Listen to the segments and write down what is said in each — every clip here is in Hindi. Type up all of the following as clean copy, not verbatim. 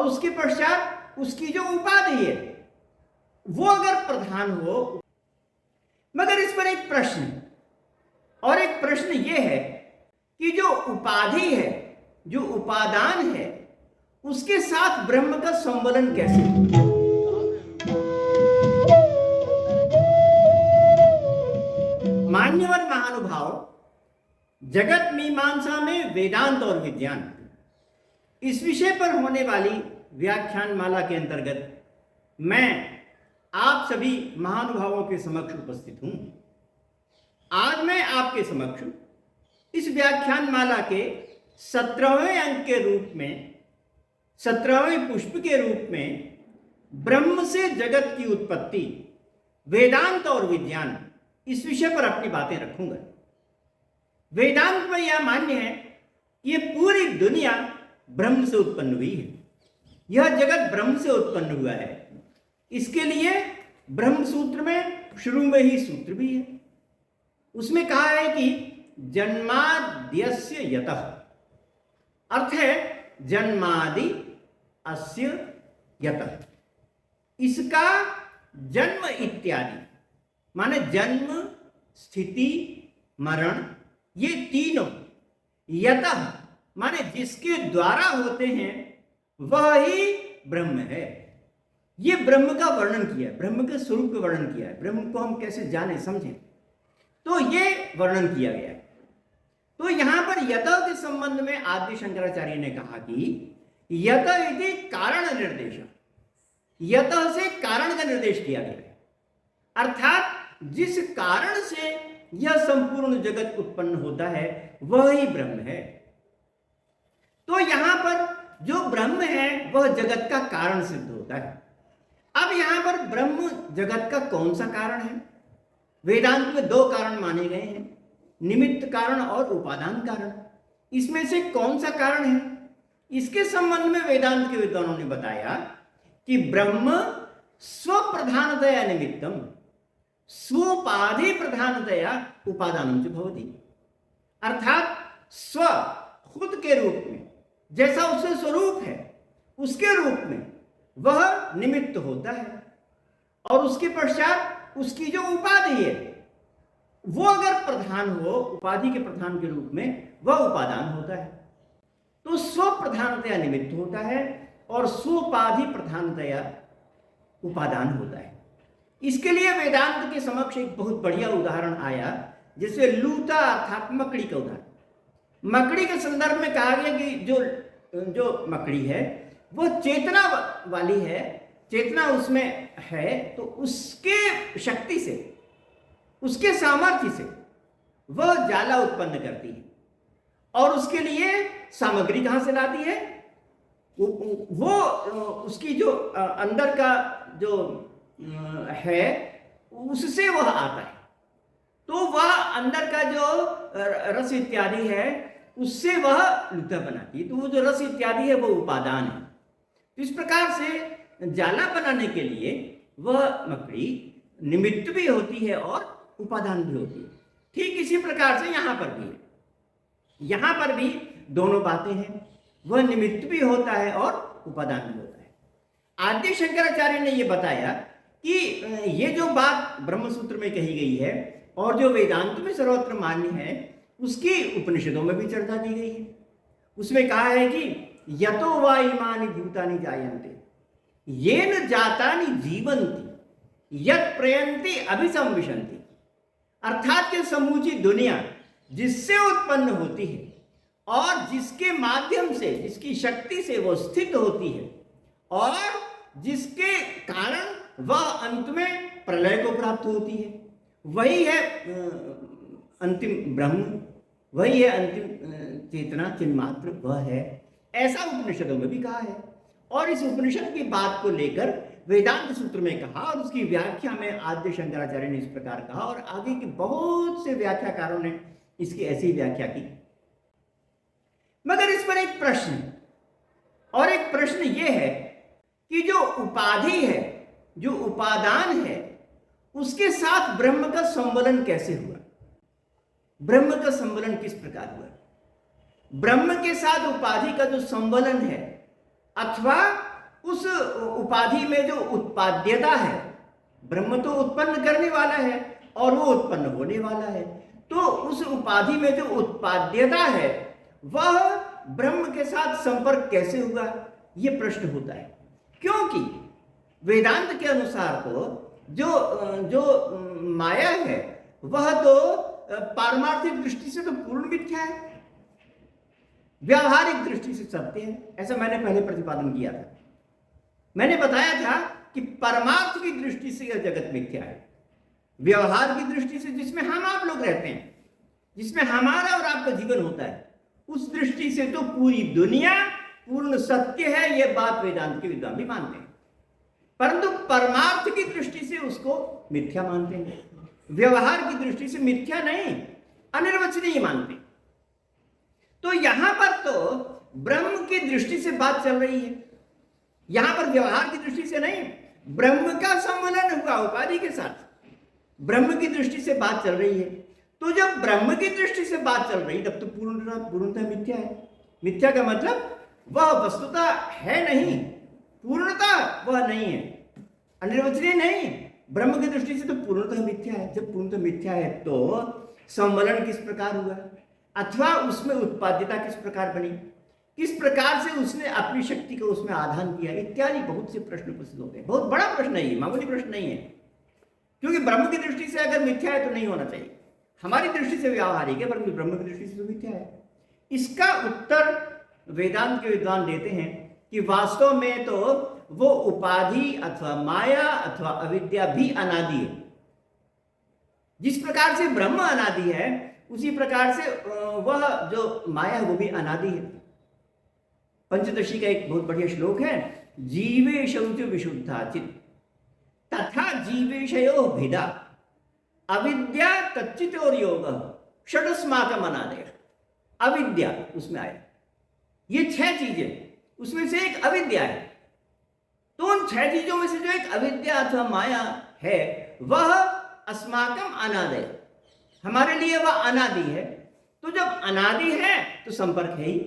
और उसके पश्चात उसकी जो उपाधि है वो अगर प्रधान हो। मगर इस पर एक प्रश्न, और एक प्रश्न ये है कि जो उपाधि है, जो उपादान है, उसके साथ ब्रह्म का संवलन कैसे हो? मान्यवर महानुभाव, जगत मीमांसा में वेदांत और विज्ञान, इस विषय पर होने वाली व्याख्यान माला के अंतर्गत मैं आप सभी महानुभावों के समक्ष उपस्थित हूं। आज मैं आपके समक्ष इस व्याख्यान माला के 17वें अंक के रूप में, 17वें पुष्प के रूप में ब्रह्म से जगत की उत्पत्ति, वेदांत और विज्ञान, इस विषय पर अपनी बातें रखूंगा। वेदांत में यह मान्य है कि यह पूरी दुनिया ब्रह्म से उत्पन्न हुई है, यह जगत ब्रह्म से उत्पन्न हुआ है। इसके लिए ब्रह्म सूत्र में शुरू में ही सूत्र भी है, उसमें कहा है कि जन्माद्यस्य यतः, अर्थ है जन्मादि अस्य यतः, इसका जन्म इत्यादि, माने जन्म, स्थिति, मरण, ये तीनों, यतः माने जिसके द्वारा होते हैं वह ही ब्रह्म है। ये ब्रह्म का वर्णन किया है, ब्रह्म के स्वरूप का वर्णन किया है। ब्रह्म को हम कैसे जाने समझें, तो ये वर्णन किया गया है। तो यहां पर यतः के संबंध में आदि शंकराचार्य ने कहा कि यतः इति कारण निर्देश, यतः से कारण का निर्देश किया गया है, अर्थात जिस कारण से यह संपूर्ण जगत उत्पन्न होता है वह ही ब्रह्म है। तो यहां पर जो ब्रह्म है वह जगत का कारण सिद्ध होता है। अब यहां पर ब्रह्म जगत का कौन सा कारण है? वेदांत में दो कारण माने गए हैं, निमित्त कारण और उपादान कारण। इसमें से कौन सा कारण है, इसके संबंध में वेदांत के विद्वानों ने बताया कि ब्रह्म स्वप्रधानतया निमित्तम स्वोपाधि प्रधानतया उपादानम च भवति, अर्थात स्व खुद के रूप में, जैसा उससे स्वरूप है उसके रूप में वह निमित्त होता है, और उसके पश्चात उसकी जो उपाधि है वो अगर प्रधान हो, उपाधि के प्रधान के रूप में वह उपादान होता है। तो स्व प्रधानतया निमित्त होता है और स्वोपाधि प्रधानतया उपादान होता है। इसके लिए वेदांत के समक्ष एक बहुत बढ़िया उदाहरण आया, जिससे लूता अर्थात मकड़ी का उदाहरण। मकड़ी के संदर्भ में कहा गया कि जो मकड़ी है वह चेतना वाली है, चेतना उसमें है, तो उसके शक्ति से, उसके सामर्थ्य से वह जाला उत्पन्न करती है, और उसके लिए सामग्री कहां से लाती है? वो उसकी जो अंदर का जो है उससे वह आता है। तो वह अंदर का जो रस इत्यादि है उससे वह लूता बनाती है, तो वो जो रस इत्यादि है वो उपादान है। तो इस प्रकार से जाला बनाने के लिए वह मकड़ी निमित्त भी होती है और उपादान भी होती है। ठीक इसी प्रकार से यहाँ पर भी है, यहाँ पर भी दोनों बातें हैं, वह निमित्त भी होता है और उपादान भी होता है। आदि शंकराचार्य ने यह बताया कि ये जो बात ब्रह्मसूत्र में कही गई है और जो वेदांत में सर्वत्र मान्य है उसकी उपनिषदों में भी चर्चा की गई है। उसमें कहा है कि यतो वा इमानि भूतानि जायन्ते येन जातानि जीवन्ति यत् प्रयन्ति अभिसंविशन्ति, अर्थात कि समूची दुनिया जिससे उत्पन्न होती है और जिसके माध्यम से, जिसकी शक्ति से वो स्थित होती है, और जिसके कारण वह अंत में प्रलय को प्राप्त होती है, वही है अंतिम ब्रह्म, वही है अंतिम चेतना चिन्मात्र, वह है। ऐसा उपनिषदों में भी कहा है, और इस उपनिषद की बात को लेकर वेदांत सूत्र में कहा, और उसकी व्याख्या में आद्य शंकराचार्य ने इस प्रकार कहा, और आगे के बहुत से व्याख्याकारों ने इसकी ऐसी व्याख्या की। मगर इस पर एक प्रश्न, और एक प्रश्न यह है कि जो उपाधि है, जो उपादान है, उसके साथ ब्रह्म का संवलन कैसे हुआ? ब्रह्म का संवलन किस प्रकार हुआ? ब्रह्म के साथ उपाधि का जो संवलन है, अथवा उस उपाधि में जो उत्पाद्यता है, ब्रह्म तो उत्पन्न करने वाला है और वो उत्पन्न होने वाला है, तो उस उपाधि में जो उत्पाद्यता है वह ब्रह्म के साथ संपर्क कैसे हुआ, ये प्रश्न होता है। क्योंकि वेदांत के अनुसार तो जो जो माया है वह तो पारमार्थिक दृष्टि से तो पूर्ण मिथ्या है, व्यावहारिक दृष्टि से सत्य है। ऐसा मैंने पहले प्रतिपादन किया था। मैंने बताया था कि परमार्थ की दृष्टि से यह जगत मिथ्या है, व्यवहार की दृष्टि से जिसमें हम आप लोग रहते हैं, जिसमें हमारा और आपका जीवन होता है, उस दृष्टि से तो पूरी दुनिया पूर्ण सत्य है, यह बात वेदांत के विद्वान भी मानते हैं। परंतु परमार्थ की दृष्टि से उसको मिथ्या मानते हैं, व्यवहार की दृष्टि से मिथ्या नहीं, अनिर्वचनीय मानते हैं। तो यहां पर तो ब्रह्म की दृष्टि से बात चल रही है, यहां पर व्यवहार की दृष्टि से नहीं, ब्रह्म का सम्मिलन हुआ उपाधि के साथ, ब्रह्म की दृष्टि से बात चल रही है। तो जब ब्रह्म की दृष्टि से बात चल रही तब तो पूर्णतः मिथ्या है। मिथ्या का मतलब वह वस्तुता है नहीं, पूर्णता वह नहीं है, अनिर्वचनीय नहीं। ब्रह्म की दृष्टि से तो पूर्णतः मिथ्या है। जब पूर्णतः मिथ्या है तो सम्मिलन किस प्रकार हुआ, अथवा उसमें उत्पाद्यता किस प्रकार बनी, किस प्रकार से उसने अपनी शक्ति को उसमें आधान किया, इत्यादि बहुत से प्रश्न उपस्थित होते हैं। बहुत बड़ा प्रश्न है ये, मामूली प्रश्न नहीं है। क्योंकि ब्रह्म की दृष्टि से अगर मिथ्या है तो नहीं होना चाहिए, हमारी दृष्टि से व्यावहारिक है, परंतु ब्रह्म की दृष्टि से तो मिथ्या है। इसका उत्तर वेदांत के विद्वान देते हैं कि वास्तव में तो वो उपाधि अथवा माया अथवा अविद्या भी अनादि है। जिस प्रकार से ब्रह्म अनादि है उसी प्रकार से वह जो माया है वो भी अनादि है। पंचदशी का एक बहुत बढ़िया श्लोक है, जीवेशौ च विशुद्धा चित् तथा जीवेशयो भेदा अविद्या तच्चित और योग षडस्माकम अनादय। अविद्या उसमें आया, ये 6 चीजें, उसमें से एक अविद्या है। तो उन 6 चीजों में से जो एक अविद्या अथवा माया है वह अस्माकम अनादय, हमारे लिए वह अनादि है। तो जब अनादि है तो संपर्क है ही,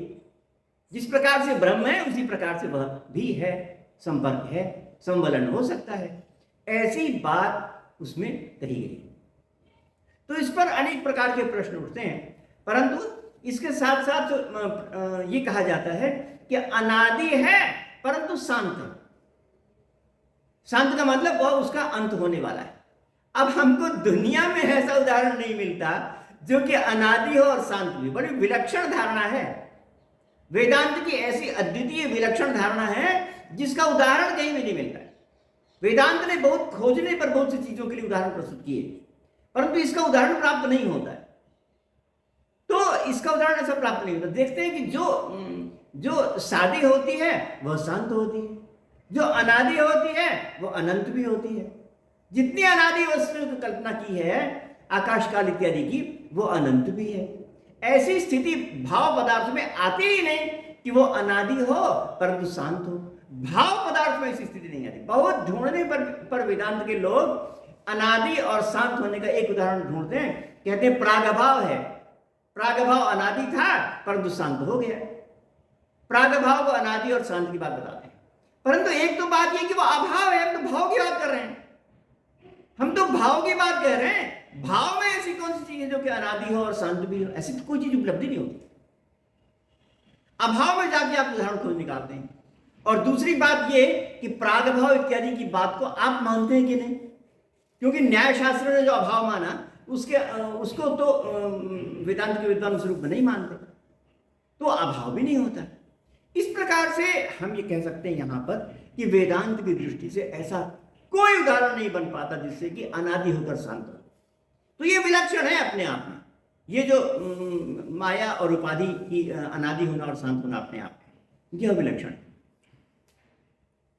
जिस प्रकार से ब्रह्म है उसी प्रकार से वह भी है, संपर्क है, संवलन हो सकता है। ऐसी बात उसमें कही गई। तो इस पर अनेक प्रकार के प्रश्न उठते हैं, परंतु इसके साथ साथ ये कहा जाता है कि अनादि है परंतु शांत है। शांत का मतलब वह उसका अंत होने वाला है। अब हमको दुनिया में ऐसा उदाहरण नहीं मिलता जो कि अनादि हो और शांत भी। बड़ी विलक्षण धारणा है, वेदांत की ऐसी अद्वितीय विलक्षण धारणा है जिसका उदाहरण कहीं भी नहीं मिलता है। वेदांत ने बहुत खोजने पर बहुत सी चीजों के लिए उदाहरण प्रस्तुत किए, परंतु इसका उदाहरण प्राप्त नहीं होता है। तो इसका उदाहरण ऐसा प्राप्त नहीं होता। देखते हैं कि जो शादी होती है वह शांत होती है, जो अनादि होती है वह अनंत भी होती है। जितनी अनादि वस्तुओं की कल्पना की है आकाश काल इत्यादि की, वो अनंत भी है। ऐसी स्थिति भाव पदार्थ में आती ही नहीं कि वो अनादि हो परंतु शांत हो। भाव पदार्थ में ऐसी स्थिति नहीं आती। बहुत ढूंढने पर वेदांत के लोग अनादि और शांत होने का एक उदाहरण ढूंढते हैं, कहते हैं प्रागभाव है। प्रागभाव अनादि था परंतु शांत हो गया। प्रागभाव को अनादि और शांत की बात बताते हैं। परंतु एक तो बात यह कि वो अभाव है, हम तो भाव की बात कर रहे हैं, हम तो भाव की बात कह रहे हैं। भाव में ऐसी कौन सी चीज है जो कि अनादि हो और शांत भी हो? ऐसी तो कोई चीज उपलब्धि नहीं होती। अभाव में जाके आप उदाहरण खोज निकालते हैं। और दूसरी बात ये कि प्रागभाव इत्यादि की बात को आप मानते हैं कि नहीं? क्योंकि न्याय शास्त्र ने जो अभाव माना उसको तो वेदांत के विद्वान उस रूप में नहीं मानते, तो अभाव भी नहीं होता। इस प्रकार से हम ये कह सकते हैं यहां पर कि वेदांत की दृष्टि से ऐसा कोई उदाहरण नहीं बन पाता जिससे कि अनादि होकर शांत हो। तो ये विलक्षण है अपने आप में, ये जो माया और उपाधि की अनादि होना और शांत होना अपने आप में यह विलक्षण है।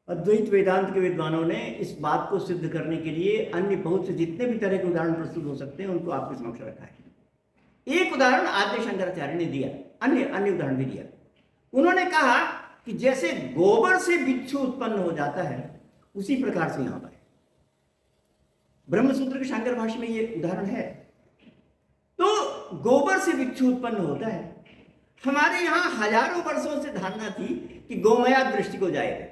अद्वैत वेदांत के विद्वानों ने इस बात को सिद्ध करने के लिए अन्य बहुत से जितने भी तरह के उदाहरण प्रस्तुत हो सकते हैं उनको आपके समक्ष रखा है। एक उदाहरण आद्य शंकराचार्य ने दिया, अन्य उदाहरण भी दिया। उन्होंने कहा कि जैसे गोबर से बिच्छू उत्पन्न हो जाता है उसी प्रकार से यहां पर ब्रह्मसूत्र के शांकर भाष्य में ये उदाहरण है। तो गोबर से बिच्छू उत्पन्न होता है। हमारे यहां हजारों वर्षों से धारणा थी कि गोमया दृष्टि को जाएगा,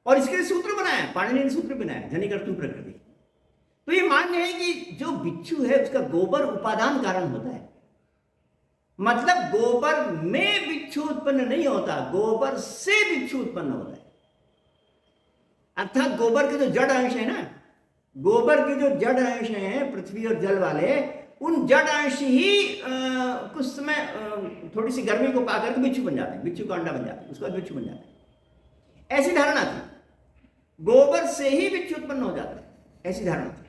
और इसके लिए सूत्र बनाया, पाणिनि ने सूत्र बनाया, जनिकर्तुम प्रकृति। तो ये मान्य है कि जो बिच्छू है उसका गोबर उपादान कारण होता है, मतलब गोबर में बिच्छू उत्पन्न नहीं होता, गोबर से बिच्छू उत्पन्न होता है। अर्थात गोबर के जो जड़ अंश है ना, गोबर के जो जड़ अंश हैं पृथ्वी और जल वाले, उन जड़ अंश ही कुछ समय थोड़ी सी गर्मी को पाकर के बिच्छू बन जाते हैं, बिच्छू का अंडा बन जाता है, उसके बाद बिच्छू बन जाता है। ऐसी धारणा थी, गोबर से ही बिच्छू उत्पन्न हो जाता है, ऐसी धारणा थी।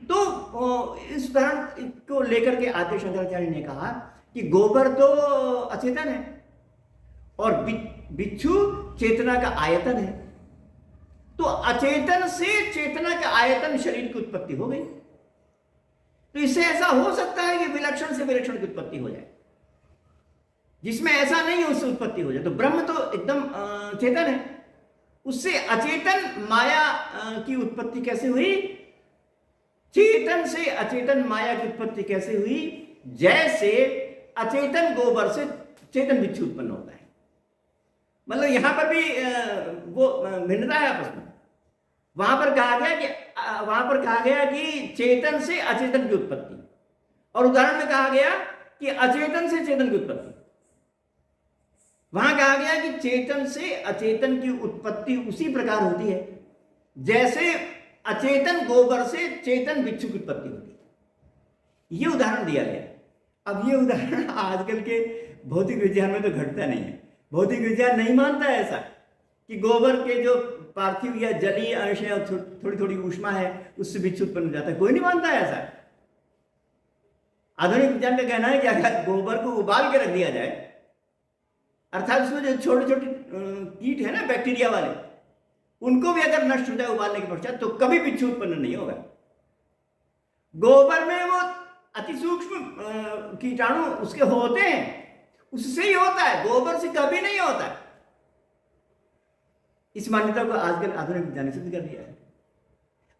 तो इस उदाहरण को लेकर के आद्य शंकराचार्य ने कहा कि गोबर तो अचेतन है और बिच्छू चेतना का आयतन है, तो अचेतन से चेतना का आयतन शरीर की उत्पत्ति हो गई। तो इससे ऐसा हो सकता है कि विलक्षण से विलक्षण की उत्पत्ति हो जाए, जिसमें ऐसा नहीं है उससे उत्पत्ति हो जाए। तो ब्रह्म तो एकदम चेतन है, उससे अचेतन माया की उत्पत्ति कैसे हुई? चेतन से अचेतन माया की उत्पत्ति कैसे हुई? जैसे अचेतन गोबर से चेतन बिच्छू उत्पन्न होता है। मतलब यहां पर भी वो भिन्नता है आपस में। वहां पर कहा गया कि चेतन से अचेतन की उत्पत्ति, और उदाहरण में कहा गया कि अचेतन से चेतन की उत्पत्ति। वहां कहा गया कि चेतन से अचेतन की उत्पत्ति उसी प्रकार होती है जैसे अचेतन गोबर से चेतन बिच्छू की उत्पत्ति होती है। यह उदाहरण दिया गया। अब ये उदाहरण आजकल के भौतिक विज्ञान में तो घटता नहीं है। भौतिक विज्ञान नहीं मानता है ऐसा कि गोबर के जो पार्थिव या जलीय अंश है और थोड़ी थोड़ी ऊष्मा है उससे बिच्छू उत्पन्न हो जाता है, कोई नहीं मानता है ऐसा। आधुनिक विज्ञान का कहना है कि अगर गोबर को उबाल के रख दिया जाए, अर्थात उसमें जो छोटे छोटे कीट है ना बैक्टीरिया वाले, उनको भी अगर नष्ट हो जाए उबालने के पश्चात, तो कभी बिच्छू उत्पन्न नहीं होगा। गोबर में वो अति सूक्ष्म कीटाणु उसके होते हैं, उससे ही होता है, गोबर से कभी नहीं होता है। इस मान्यता को आजकल आधुनिक विज्ञान ने सिद्ध कर दिया है।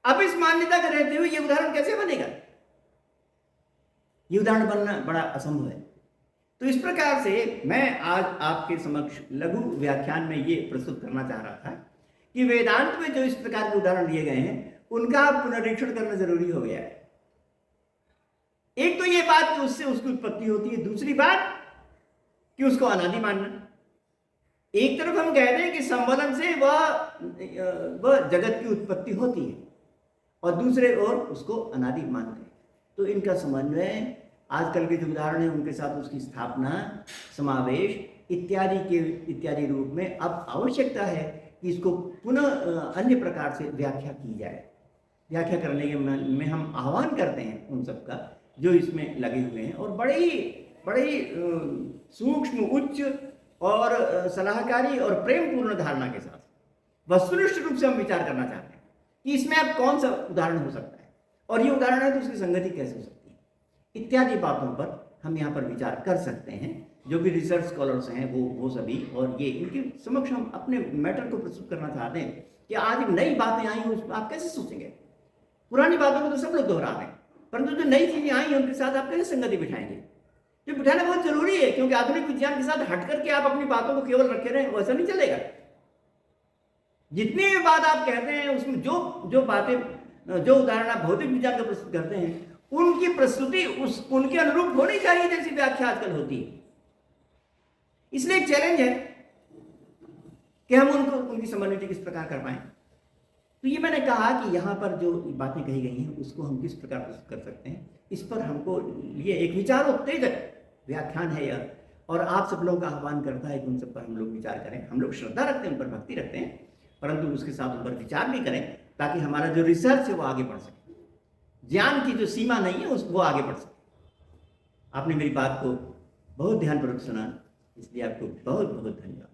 अब इस मान्यता के रहते हुए यह उदाहरण कैसे बनेगा? यह उदाहरण बनना बड़ा असंभव है। तो इस प्रकार से मैं आज आपके समक्ष लघु व्याख्यान में यह प्रस्तुत करना चाह रहा था कि वेदांत में जो इस प्रकार के उदाहरण दिए गए हैं उनका पुनरीक्षण करना जरूरी हो गया है। एक तो यह बात कि उससे उसकी उत्पत्ति होती है, दूसरी बात कि उसको अनादि मानना। एक तरफ हम कहते हैं कि संवलन से वह जगत की उत्पत्ति होती है, और दूसरे ओर उसको अनादि मानते हैं। तो इनका समन्वय, आजकल के जो उदाहरण है उनके साथ उसकी स्थापना, समावेश इत्यादि रूप में अब आवश्यकता है कि इसको पुनः अन्य प्रकार से व्याख्या की जाए। व्याख्या करने के में हम आह्वान करते हैं उन सबका जो इसमें लगे हुए हैं, और बड़े ही सूक्ष्म, उच्च और सलाहकारी और प्रेमपूर्ण धारणा के साथ वस्तुनिष्ठ रूप से हम विचार करना चाहते हैं कि इसमें अब कौन सा उदाहरण हो सकता है, और ये उदाहरण है तो उसकी संगति कैसे हो सकती है, इत्यादि बातों पर हम यहाँ पर विचार कर सकते हैं। जो भी रिसर्च स्कॉलर्स हैं वो सभी, और ये इनके समक्ष हम अपने मैटर को प्रस्तुत करना चाहते हैं कि आज नई बातें आई हैं उस आप कैसे सोचेंगे। पुरानी बातों को तो सब लोग दोहरा रहे हैं, परंतु जो नई चीजें आई हैं उनके साथ आप कैसे संगति बिठाएंगे? जो बिठाना बहुत जरूरी है, क्योंकि आधुनिक विज्ञान के साथ हट करके आप अपनी बातों को केवल रखे रहें वैसा नहीं चलेगा। जितनी भी बात आप कहते हैं उसमें जो बातें, जो उदाहरण आप भौतिक विज्ञान का प्रस्तुत करते हैं, उनकी प्रस्तुति उनके अनुरूप होनी चाहिए जैसी व्याख्या आजकल होती है। इसलिए एक चैलेंज है कि हम उनकी समन्वय किस प्रकार कर पाएं। तो ये मैंने कहा कि यहाँ पर जो बातें कही गई हैं उसको हम किस प्रकार प्रस्तुत कर सकते हैं, इस पर हमको ये एक विचारोत्तेजक व्याख्यान है यह, और आप सब लोगों का आह्वान करता है कि उन सब पर हम लोग विचार करें। हम लोग श्रद्धा रखते हैं, उन पर भक्ति रखते हैं, परंतु उसके साथ उन पर विचार भी करें ताकि हमारा जो रिसर्च है वो आगे बढ़ सके, ज्ञान की जो सीमा नहीं है वो आगे बढ़ सके। आपने मेरी बात को बहुत ध्यानपूर्वक सुना, इसलिए आपको बहुत बहुत धन्यवाद।